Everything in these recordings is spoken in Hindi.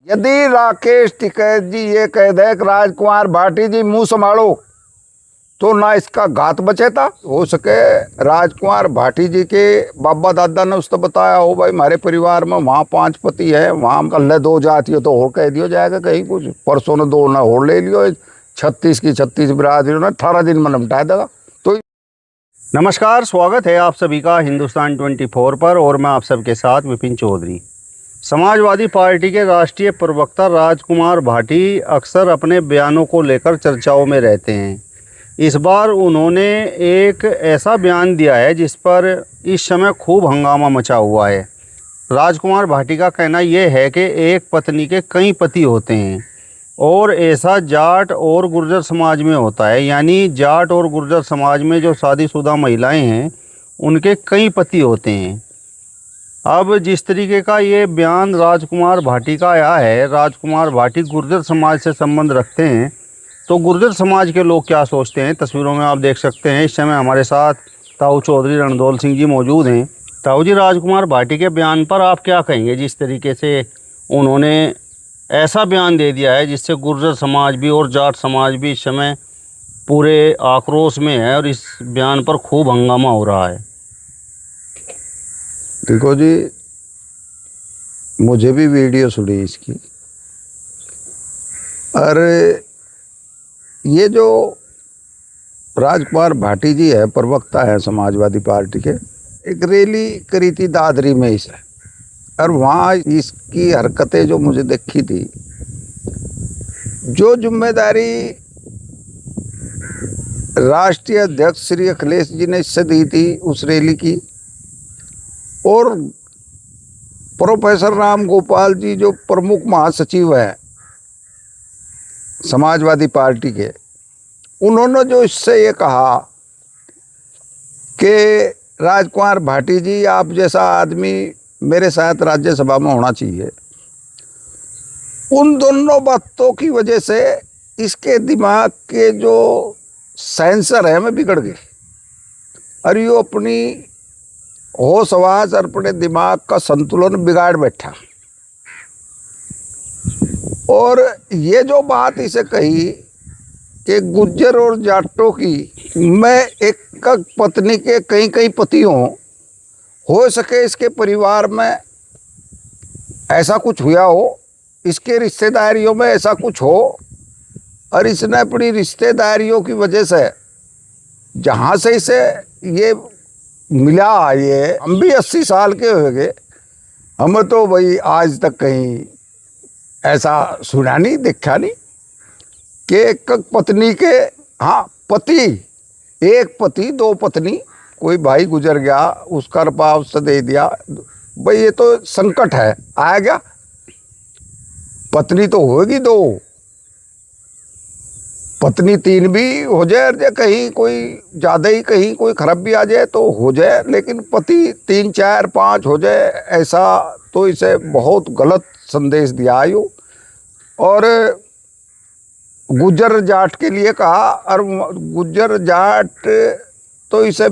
यदि राकेश टिकैत जी ये कह दे कि राजकुमार भाटी जी मुंह संभालो, तो ना इसका घात बचे था। हो सके राजकुमार भाटी जी के बाबा दादा ने उसको बताया हो, भाई हमारे परिवार में वहाँ 5 पति है, वहाँ कल 2 जाति हो तो और कह दिया जाएगा कहीं कुछ। परसों ने 2 ना और ले लियो, 36 की 36 बिरादरियों ने 18 दिन में निपटा देगा। तो नमस्कार, स्वागत है आप सभी का हिंदुस्तान 24 पर और मैं आप सबके साथ विपिन चौधरी। समाजवादी पार्टी के राष्ट्रीय प्रवक्ता राजकुमार भाटी अक्सर अपने बयानों को लेकर चर्चाओं में रहते हैं। इस बार उन्होंने एक ऐसा बयान दिया है जिस पर इस समय खूब हंगामा मचा हुआ है। राजकुमार भाटी का कहना यह है कि एक पत्नी के कई पति होते हैं और ऐसा जाट और गुर्जर समाज में होता है, यानी जाट और गुर्जर समाज में जो शादीशुदा महिलाएं हैं उनके कई पति होते हैं। अब जिस तरीके का ये बयान राजकुमार भाटी का आया है, राजकुमार भाटी गुर्जर समाज से संबंध रखते हैं, तो गुर्जर समाज के लोग क्या सोचते हैं तस्वीरों में आप देख सकते हैं। इस समय हमारे साथ ताऊ चौधरी रणदौल सिंह जी मौजूद हैं। ताऊ जी, राजकुमार भाटी के बयान पर आप क्या कहेंगे? जिस तरीके से उन्होंने ऐसा बयान दे दिया है जिससे गुर्जर समाज भी और जाट समाज भी इस समय पूरे आक्रोश में है और इस बयान पर खूब हंगामा हो रहा है। देखो जी, मुझे भी वीडियो सुनी इसकी, और ये जो राजकुमार भाटी जी है, प्रवक्ता है समाजवादी पार्टी के, एक रैली करी थी दादरी में इसे, और वहाँ इसकी हरकतें जो मुझे देखी थी, जो जिम्मेदारी राष्ट्रीय अध्यक्ष श्री अखिलेश जी ने इससे दी थी उस रैली की, और प्रोफेसर राम गोपाल जी जो प्रमुख महासचिव हैं समाजवादी पार्टी के, उन्होंने जो इससे ये कहा कि राजकुमार भाटी जी आप जैसा आदमी मेरे साथ राज्यसभा में होना चाहिए, उन दोनों बातों की वजह से इसके दिमाग के जो सेंसर है में बिगड़ गए, और ये अपनी होश हवास और अपने दिमाग का संतुलन बिगाड़ बैठा। और ये जो बात इसे कही कि गुज्जर और जाटों की मैं एक पत्नी के कई कई पति हो सके इसके परिवार में ऐसा कुछ हुआ हो, इसके रिश्तेदारियों में ऐसा कुछ हो, और इसने अपनी रिश्तेदारियों की वजह से जहाँ से इसे ये मिला, ये हम भी 80 साल के हो गए, हमें तो भाई आज तक कहीं ऐसा सुना नहीं देखा नहीं कि एक पत्नी के, हाँ पति, एक पति 2 पत्नी, कोई भाई गुजर गया उसका रुपया उससे दे दिया, भाई ये तो संकट है आ गया। पत्नी तो होगी 2, पत्नी 3 भी हो जाए, कहीं कोई ज़्यादा ही कहीं कोई खराब भी आ जाए तो हो जाए, लेकिन पति 3 4 5 हो जाए ऐसा तो इसे बहुत गलत संदेश दिया आयु। और गुज्जर जाट के लिए कहा, और गुज्जर जाट तो इसे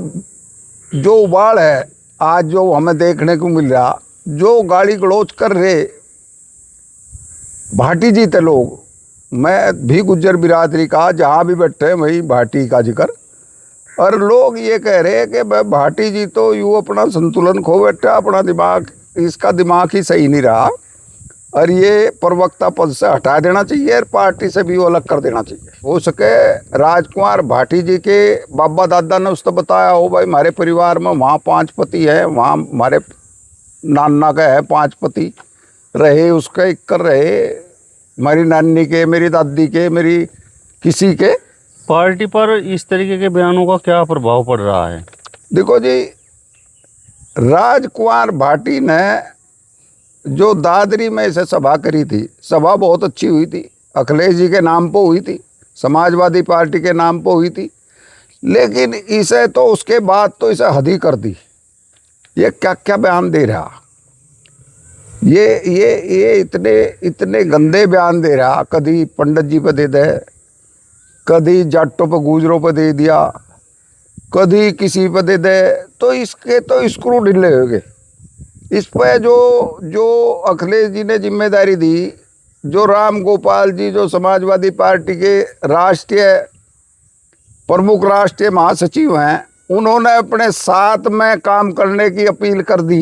जो उबाड़ है आज जो हमें देखने को मिल रहा, जो गाली गलौज कर रहे भाटी जी थे लोग, मैं भी गुज्जर बिरादरी का जहाँ भी बैठे वही भाटी का जिक्र, और लोग ये कह रहे हैं कि भाटी जी तो यूँ अपना संतुलन खो बैठा, अपना दिमाग, इसका दिमाग ही सही नहीं रहा, और ये प्रवक्ता पद से हटा देना चाहिए और पार्टी से भी वो अलग कर देना चाहिए। हो सके राजकुमार भाटी जी के बाबा दादा ने उसको बताया हो, भाई हमारे परिवार में वहाँ 5 पति है, वहाँ हमारे नाना का है 5 पति रहे, उसका 1 कर रहे, हमारी नानी के, मेरी दादी के, मेरी किसी के। पार्टी पर इस तरीके के बयानों का क्या प्रभाव पड़ रहा है? देखो जी, राजकुमार भाटी ने जो दादरी में इसे सभा करी थी, सभा बहुत अच्छी हुई थी, अखिलेश जी के नाम पर हुई थी, समाजवादी पार्टी के नाम पर हुई थी, लेकिन इसे तो उसके बाद तो इसे हद ही कर दी। ये क्या क्या बयान दे रहा, ये इतने गंदे बयान दे रहा, कभी पंडित जी पे दे दे, कभी जाटों पे गुजरों पे दे दिया, कभी किसी पे दे दे, तो इसके तो स्क्रू ढीले हो गए। इस पे जो अखिलेश जी ने जिम्मेदारी दी जो राम गोपाल जी जो समाजवादी पार्टी के राष्ट्रीय प्रमुख राष्ट्रीय महासचिव हैं, उन्होंने अपने साथ में काम करने की अपील कर दी,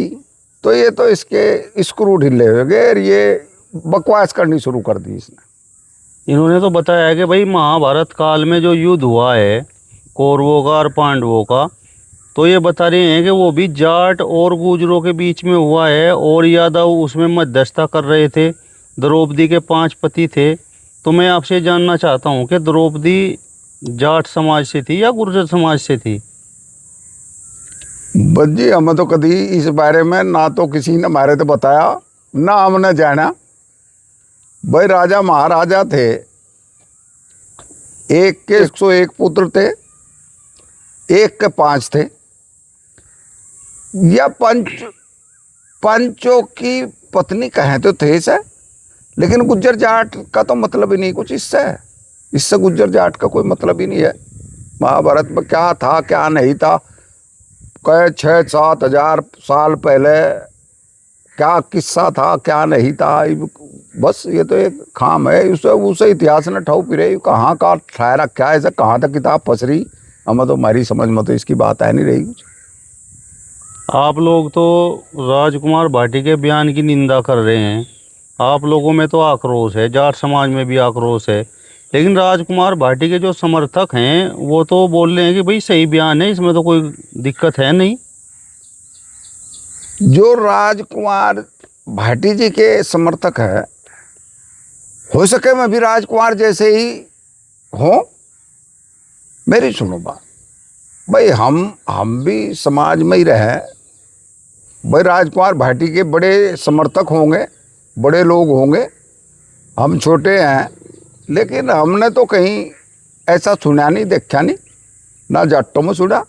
तो ये तो इसके स्क्रू ढीले हो गए और ये बकवास करनी शुरू कर दी इसने। इन्होंने तो बताया है कि भाई महाभारत काल में जो युद्ध हुआ है कौरवों का और पांडवों का, तो ये बता रहे हैं कि वो भी जाट और गुजरों के बीच में हुआ है और यादव उसमें मध्यस्थता कर रहे थे। द्रौपदी के 5 पति थे। तो मैं आपसे जानना चाहता हूँ कि द्रौपदी जाट समाज से थी या गुर्जर समाज से थी? बस जी हमें तो कभी इस बारे में ना तो किसी ने हमारे तो बताया ना हमने जाना। भाई राजा महाराजा थे, एक के 101 पुत्र थे, एक के 5 थे, या पंचों की पत्नी कहें तो थे सर, लेकिन गुज्जर जाट का तो मतलब ही नहीं कुछ इससे गुज्जर जाट का कोई मतलब ही नहीं है। महाभारत में क्या था क्या नहीं था, कई 6-7 हजार साल पहले क्या किस्सा था क्या नहीं था, बस ये तो एक खाम है। उसे इतिहास ने ठाऊ फिरे कहाँ का ठहरा क्या ऐसा, कहाँ तक किताब फंस रही, हमें तो हमारी समझ में तो इसकी बात आ नहीं रही कुछ। आप लोग तो राजकुमार भाटी के बयान की निंदा कर रहे हैं, आप लोगों में तो आक्रोश है, जाट समाज में भी आक्रोश है, लेकिन राजकुमार भाटी के जो समर्थक हैं वो तो बोल रहे हैं कि भाई सही बयान है, इसमें तो कोई दिक्कत है नहीं। जो राजकुमार भाटी जी के समर्थक है, हो सके मैं भी राजकुमार जैसे ही हूँ। मेरी सुनो बात भाई, हम भी समाज में ही रहे भाई। राजकुमार भाटी के बड़े समर्थक होंगे, बड़े लोग होंगे, हम छोटे हैं, लेकिन हमने तो कहीं ऐसा सुना नहीं देखा नहीं, ना जाटों में सुना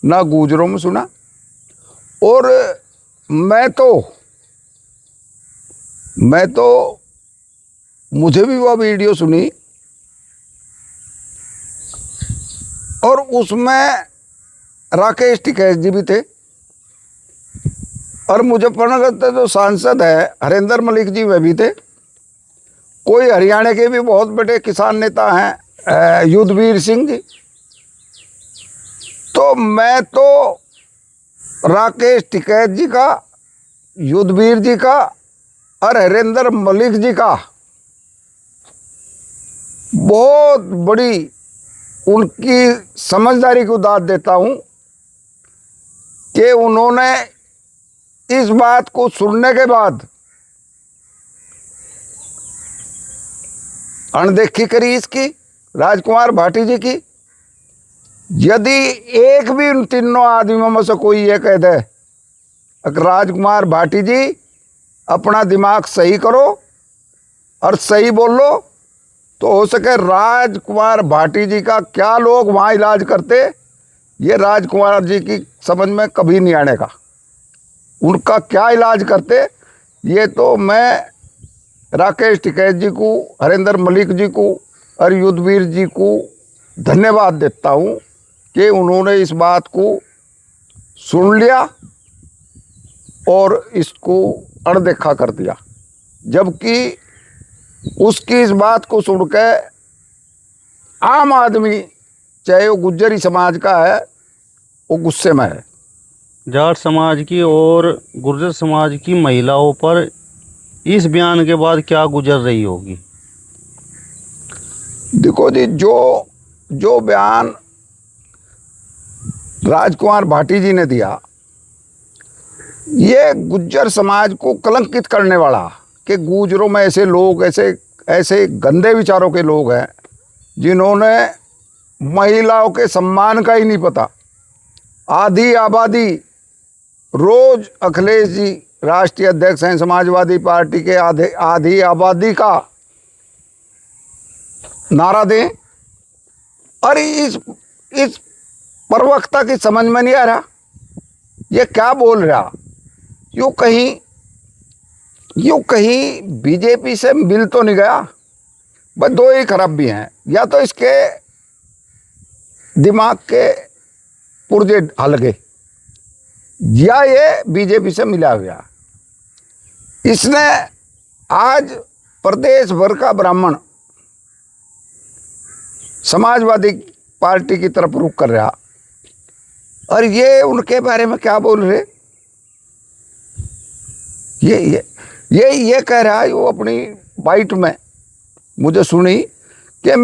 ना गुजरों में सुना। और मैं तो मुझे भी वो वीडियो सुनी और उसमें राकेश टिकैत जी भी थे और मुजफ्फरनगर के जो सांसद है हरेंद्र मलिक जी वे भी थे। कोई हरियाणा के भी बहुत बड़े किसान नेता हैं युद्धवीर सिंह जी। तो मैं तो राकेश टिकैत जी का, युद्धवीर जी का और हरेंद्र मलिक जी का बहुत बड़ी उनकी समझदारी को दाद देता हूं कि उन्होंने इस बात को सुनने के बाद अनदेखी करी इसकी, राजकुमार भाटी जी की। यदि एक भी उन तीनों आदमियों में से कोई ये कह दे अगर राजकुमार भाटी जी अपना दिमाग सही करो और सही बोलो, तो हो सके राजकुमार भाटी जी का क्या लोग वहाँ इलाज करते, ये राजकुमार जी की समझ में कभी नहीं आने का। उनका क्या इलाज करते, ये तो मैं राकेश टिकैत जी को, हरेंद्र मलिक जी को और युद्धवीर जी को धन्यवाद देता हूँ कि उन्होंने इस बात को सुन लिया और इसको अनदेखा कर दिया। जबकि उसकी इस बात को सुन के आम आदमी, चाहे वो गुज्जरी समाज का है, वो गुस्से में है। जाट समाज की और गुर्जर समाज की महिलाओं पर इस बयान के बाद क्या गुजर रही होगी? देखो जी, जो बयान राजकुमार भाटी जी ने दिया, ये गुज्जर समाज को कलंकित करने वाला, कि गुजरों में ऐसे लोग, ऐसे गंदे विचारों के लोग हैं जिन्होंने महिलाओं के सम्मान का ही नहीं पता। आधी आबादी, रोज अखिलेश जी राष्ट्रीय अध्यक्ष हैं समाजवादी पार्टी के, आधी आबादी का नारा दें, और इस प्रवक्ता की समझ में नहीं आ रहा ये क्या बोल रहा। यूँ कहीं बीजेपी से मिल तो नहीं गया। बस दो ही खराबी हैं, या तो इसके दिमाग के पुर्जे हल गए या ये बीजेपी से मिला गया। इसने आज प्रदेश भर का ब्राह्मण समाजवादी पार्टी की तरफ रुख कर रहा, और ये उनके बारे में क्या बोल रहे, ये कह रहा है वो अपनी बाइट में मुझे सुनी कि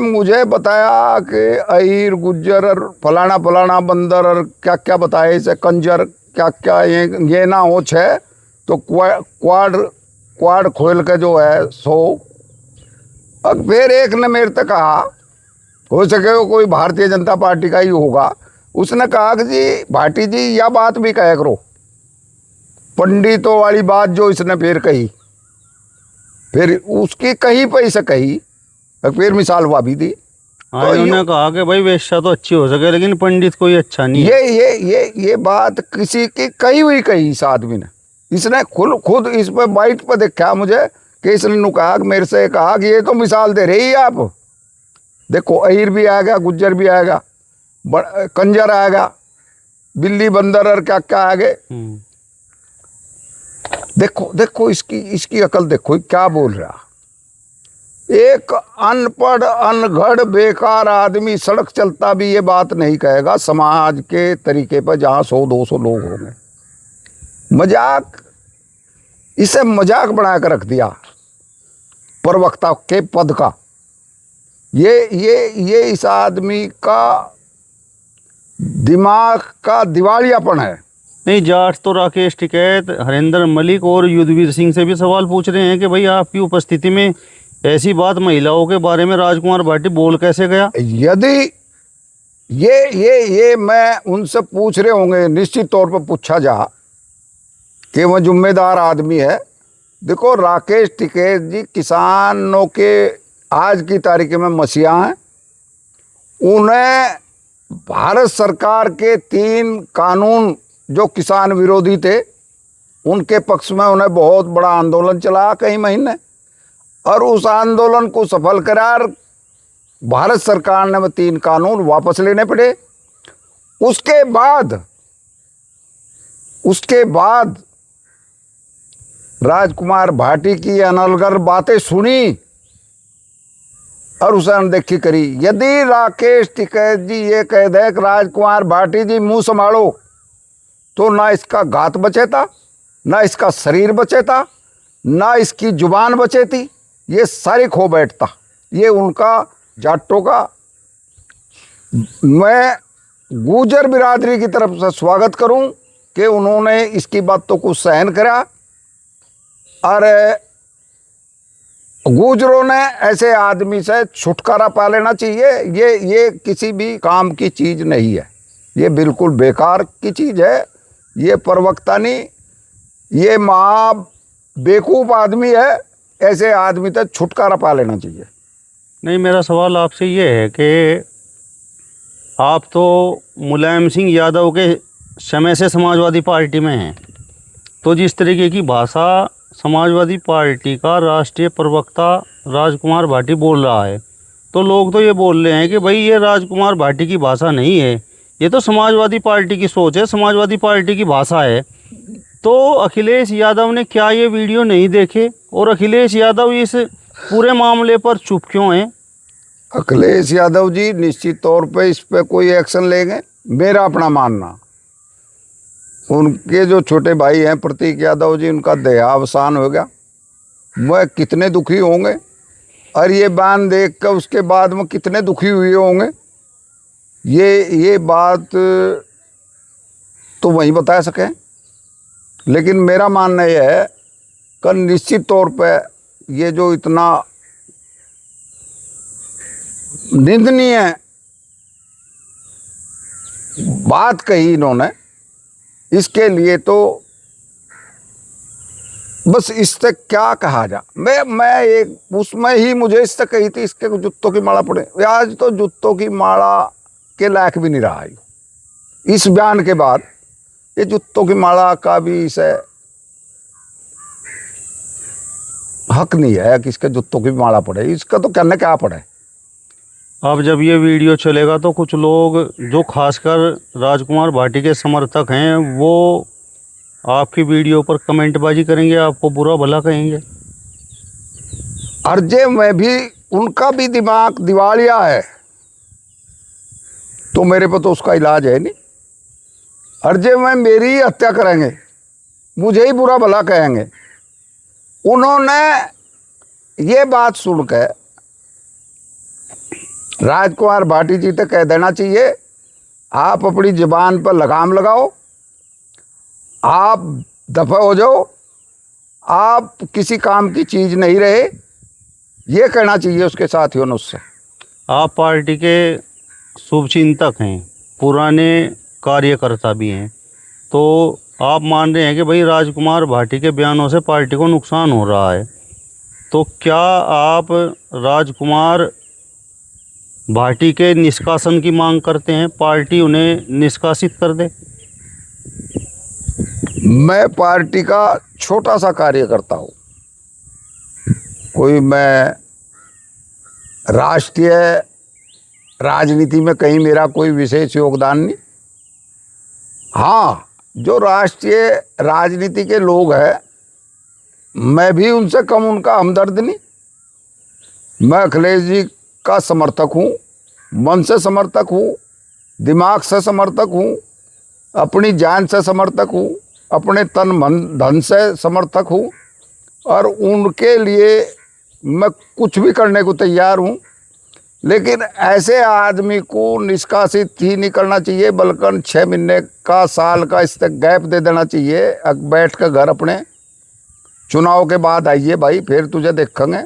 मुझे बताया कि अहीर गुज्जर और फलाना फलाना बंदर और क्या क्या बताए इसे कंजर क्या क्या ये ना हो छे तो क्वाड खोल के जो है 100। और फिर एक ने मेरे से कहा, हो सके वो कोई भारतीय जनता पार्टी का ही होगा, उसने कहा कि जी भाटी जी यह बात भी कहा करो, पंडितों वाली बात जो इसने फिर कही, फिर उसकी कहीं पे इसे कही, और फिर मिसाल हुआ भी दी। हाँ, तो उन्होंने कहा कि भाई वेश्या तो अच्छी हो सके लेकिन पंडित कोई अच्छा नहीं है। ये बात किसी की कही हुई कही इस आदमी ने, इसने खुद इस पे बाइट पे देखा मुझे कि इसने कहा, मेरे से कहा कि ये तो मिसाल दे रही है आप, देखो अहीर भी आएगा, गुज्जर भी आएगा, कंजर आएगा, बिल्ली बंदर और क्या क्या आगे। देखो इसकी अकल देखो क्या बोल रहा। एक अनपढ़ अनगढ़ बेकार आदमी सड़क चलता भी ये बात नहीं कहेगा समाज के तरीके पर, जहाँ 100-200 लोग होंगे। मजाक, इसे मजाक बना कर रख दिया प्रवक्ता के पद का। ये इस आदमी का दिमाग का दिवालियापन है। नहीं, जाट तो राकेश टिकैत, हरिंदर मलिक और युद्धवीर सिंह से भी सवाल पूछ रहे हैं कि भाई आपकी उपस्थिति में ऐसी बात महिलाओं के बारे में राजकुमार भाटी बोल कैसे गया। यदि ये मैं उनसे पूछ रहे होंगे, निश्चित तौर पर पूछा जा कि वह जिम्मेदार आदमी है। देखो राकेश टिकैत जी किसानों के आज की तारीख में मसीहा हैं। उन्हें भारत सरकार के 3 कानून जो किसान विरोधी थे उनके पक्ष में उन्हें बहुत बड़ा आंदोलन चला कई महीने, और उस आंदोलन को सफल करार भारत सरकार ने 3 कानून वापस लेने पड़े। उसके बाद राजकुमार भाटी की अनलगर बातें सुनी और उसे अनदेखी करी। यदि राकेश टिकैत जी ये कह दे कि राजकुमार भाटी जी मुंह संभालो, तो ना इसका घात बचेता, ना इसका शरीर बचेता, ना इसकी जुबान बचेती, ये सारी खो बैठता। ये उनका जाटों का, मैं गुर्जर बिरादरी की तरफ से स्वागत करूं कि उन्होंने इसकी बातों को सहन करा, और गुर्जरों ने ऐसे आदमी से छुटकारा पा लेना चाहिए। ये किसी भी काम की चीज़ नहीं है, ये बिल्कुल बेकार की चीज़ है। ये प्रवक्ता नहीं, ये महा बेवकूफ़ आदमी है। ऐसे आदमी तक छुटकारा पा लेना चाहिए। नहीं, मेरा सवाल आपसे ये है कि आप तो मुलायम सिंह यादव के समय से समाजवादी पार्टी में हैं, तो जिस तरीके की भाषा समाजवादी पार्टी का राष्ट्रीय प्रवक्ता राजकुमार भाटी बोल रहा है, तो लोग तो ये बोल रहे हैं कि भाई ये राजकुमार भाटी की भाषा नहीं है, ये तो समाजवादी पार्टी की सोच है, समाजवादी पार्टी की भाषा है। तो अखिलेश यादव ने क्या ये वीडियो नहीं देखे, और अखिलेश यादव इस पूरे मामले पर चुप क्यों हैं? अखिलेश यादव जी निश्चित तौर पे इस पे कोई एक्शन लेंगे, मेरा अपना मानना। उनके जो छोटे भाई हैं प्रतीक यादव जी, उनका देहावसान हो गया, वह कितने दुखी होंगे, और ये बयान देख कर उसके बाद में कितने दुखी हुए होंगे, ये बात तो वही बता सकें। लेकिन मेरा मानना यह है कि निश्चित तौर पे ये जो इतना निंदनीय बात कही इन्होंने, इसके लिए तो बस इससे क्या कहा जा। मैं एक उसमें ही मुझे इससे कही थी इसके जूतों की माला पड़े, आज तो जूतों की माला के लायक भी नहीं रहा। इस बयान के बाद ये जूतों की माला का भी इसे हक नहीं है कि इसके जूतों की माला पड़े। इसका तो कहने क्या पड़े। अब जब ये वीडियो चलेगा तो कुछ लोग जो खासकर राजकुमार भाटी के समर्थक हैं वो आपकी वीडियो पर कमेंटबाजी करेंगे, आपको बुरा भला कहेंगे। अर्जे में भी उनका भी दिमाग दिवालिया है, तो मेरे पे तो उसका इलाज है नहीं। अर्जे में मेरी ही हत्या करेंगे, मुझे ही बुरा भला कहेंगे। उन्होंने ये बात सुनकर राजकुमार भाटी जी तक कह देना चाहिए, आप अपनी जुबान पर लगाम लगाओ, आप दफा हो जाओ, आप किसी काम की चीज़ नहीं रहे, ये कहना चाहिए उसके साथियों ने उससे। आप पार्टी के शुभचिंतक हैं, पुराने कार्यकर्ता भी हैं, तो आप मान रहे हैं कि भाई राजकुमार भाटी के बयानों से पार्टी को नुकसान हो रहा है, तो क्या आप राजकुमार भाटी के निष्कासन की मांग करते हैं, पार्टी उन्हें निष्कासित कर दे? मैं पार्टी का छोटा सा कार्यकर्ता हूँ, कोई मैं राष्ट्रीय राजनीति में कहीं मेरा कोई विशेष योगदान नहीं। हाँ, जो राष्ट्रीय राजनीति के लोग हैं, मैं भी उनसे कम उनका हमदर्द नहीं। मैं अखिलेश जी का समर्थक हूँ, मन से समर्थक हूँ, दिमाग से समर्थक हूँ, अपनी जान से समर्थक हूँ, अपने तन मन धन से समर्थक हूँ, और उनके लिए मैं कुछ भी करने को तैयार हूँ। लेकिन ऐसे आदमी को निष्कासित ही नहीं करना चाहिए, बल्कि 6 महीने का, साल का इस तक गैप दे देना चाहिए। अब बैठ कर घर अपने चुनाव के बाद आइए भाई, फिर तुझे देखेंगे,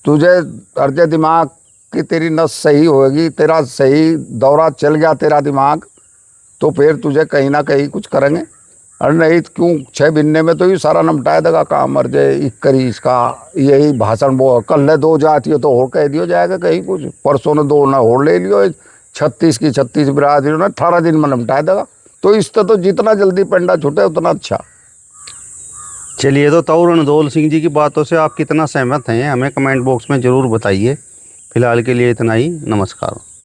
तुझे अर्जे दिमाग की तेरी नस सही होगी, तेरा सही दौरा चल गया तेरा दिमाग, तो फिर तुझे कहीं ना कहीं कुछ करेंगे। और नहीं तो क्यों 6 महीने में तो ये सारा निपटाया देगा काम। अर्जे एक करी इसका यही भाषण, वो कल ने 2 जाती हो तो और कह दिया जाएगा कहीं कुछ, परसों ने 2 ना और ले लियो, 36 की 36 बिरादरी ने 18 दिन में निपटाया देगा। तो इससे तो जितना जल्दी पेंडा छूटे उतना अच्छा। चलिए, तो ताऊ रणधौल सिंह जी की बातों से आप कितना सहमत हैं, हमें कमेंट बॉक्स में ज़रूर बताइए। फिलहाल के लिए इतना ही, नमस्कार।